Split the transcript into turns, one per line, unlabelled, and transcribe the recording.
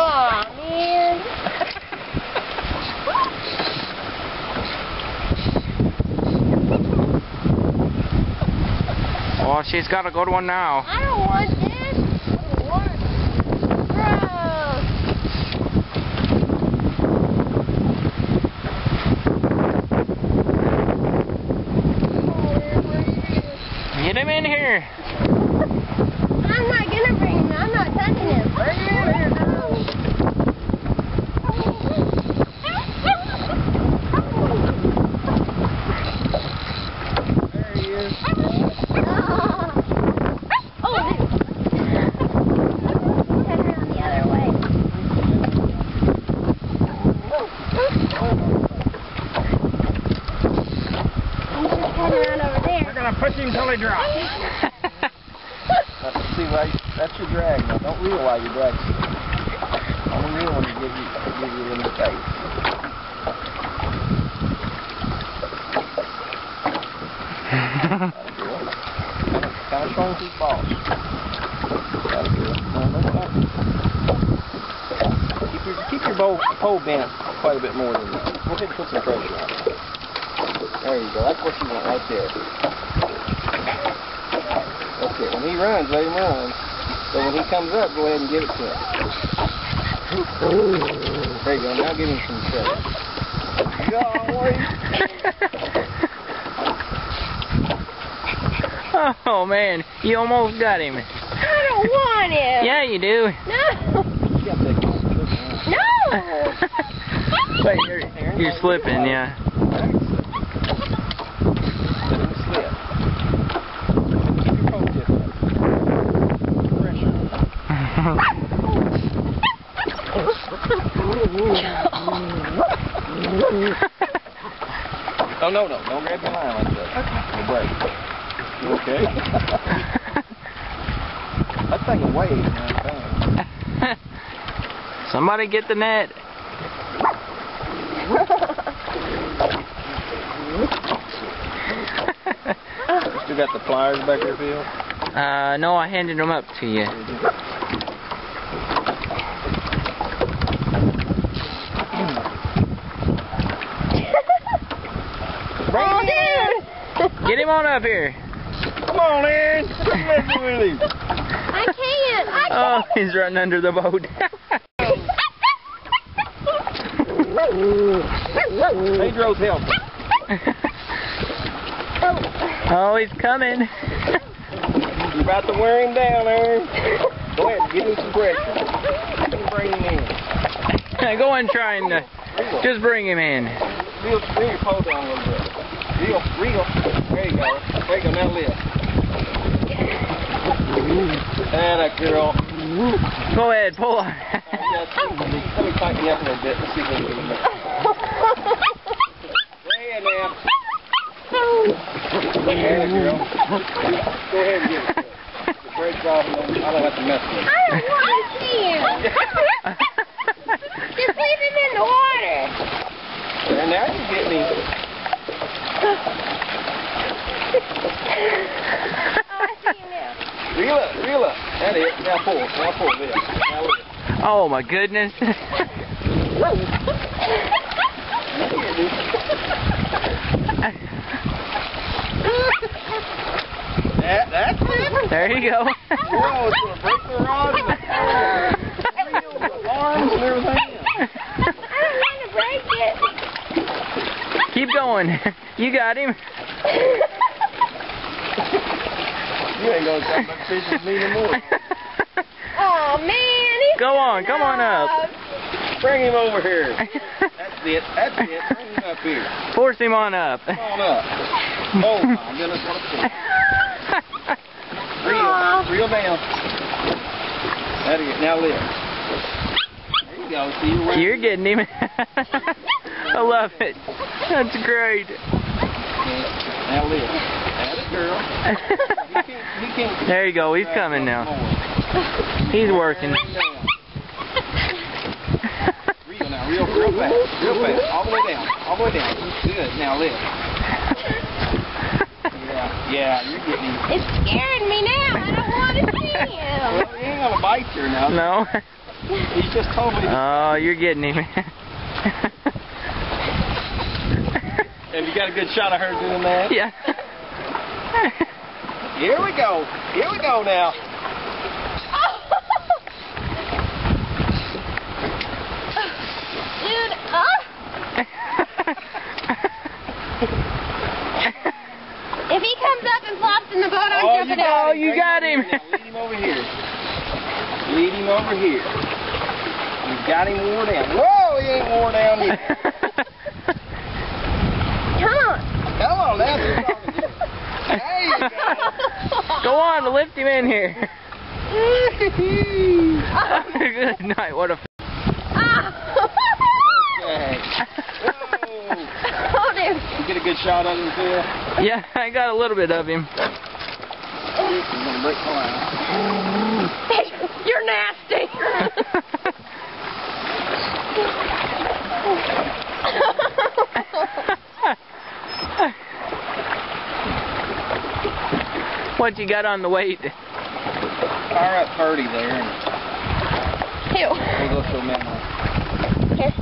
Aw, man.
Oh, she's got a good one now.
I don't want this. What? Gross.
Get him in here.
I'm not gonna bring him. I'm not touching him. Bring him in here now.
There he is. Push him till he drops. See, right? That's your drag. Now, don't reel while you drag. Only reel when you give you it in the face. Kind of strong through balls. Keep your pole bent quite a bit more than that. Go ahead and put some pressure on it. There you go. That's what you want right there. That's it. When he runs, let him run. So when he comes up, go ahead and give it to him. There you go. Now give him some pressure. Golly.
Oh man, you almost got him.
I don't want him.
Yeah, you do.
No. No.
Wait, you're slipping, yeah.
Oh, no. Don't grab your line like that. Okay. We'll break. You okay? That thing will wave, man.
Somebody get the net.
You got the pliers back there, Phil?
No, I handed them up to you.
Oh, dude!
Get him on up here.
Come on, Aaron. What's messing with him?
I can't.
Oh, he's running under the boat.
Pedro's helping.
Oh, he's coming.
You're about to wear him down, Aaron. Go ahead, give him some pressure. Bring him in.
Go and try and just bring him in.
Bring your pole down a little bit. Reel. There you go. There you go, now lift. That girl.
Go ahead, pull on.
Let me tighten you up a little bit. Let's see if we can get it. There now. There, girl. Go ahead and get it. The bread's off and I don't have to mess with it.
I don't want to see him. Just leave him in the water.
And now you get me.
Oh, I see him now.
Reel up. That is. Now pull this. Now lift.
Oh my goodness.
That's it.
There you go.
Whoa, it's going to break the rod and the arms and everything.
I don't want to break it.
Keep going. You got him.
You ain't going to talk about fish with me anymore.
Oh, man.
Go on. Come on up.
Bring him over here. That's it. Bring him up here.
Force him on up.
Come on up. Oh, my goodness. What a fish. Reel down. That is. Now lift. There you go. See you.
You're getting him. I love it. That's great.
Now lift. That's it, girl. He can't
There you go. He's coming now. He's working.
Real fast. All the way down. Good. Now lift. Yeah, you're getting him.
It's scaring me now. I don't want to see him.
Well, he ain't gonna bite you now.
No.
He's just totally...
Oh, you're getting him.
Have you got a good shot of her doing that?
Yeah.
Here we go. Here we go now.
Dude, if he comes up and flops in the boat, I'm jumping out.
Oh, you got him.
Lead him over here. Lead him over here. You've got him wore down. Whoa, he ain't wore down yet.
Come on.
Come on, now you're talking to him. There you go.
Go on, lift him in here. Good night. What a...
Okay. Whoa.
Hold him.
You get a good shot of him, Phil?
Yeah, I got a little bit of him.
He's gonna break the line.
You're nasty.
What you got on the weight?
Fire up 30 there.
Ew.
We'll go show Mama.
Here.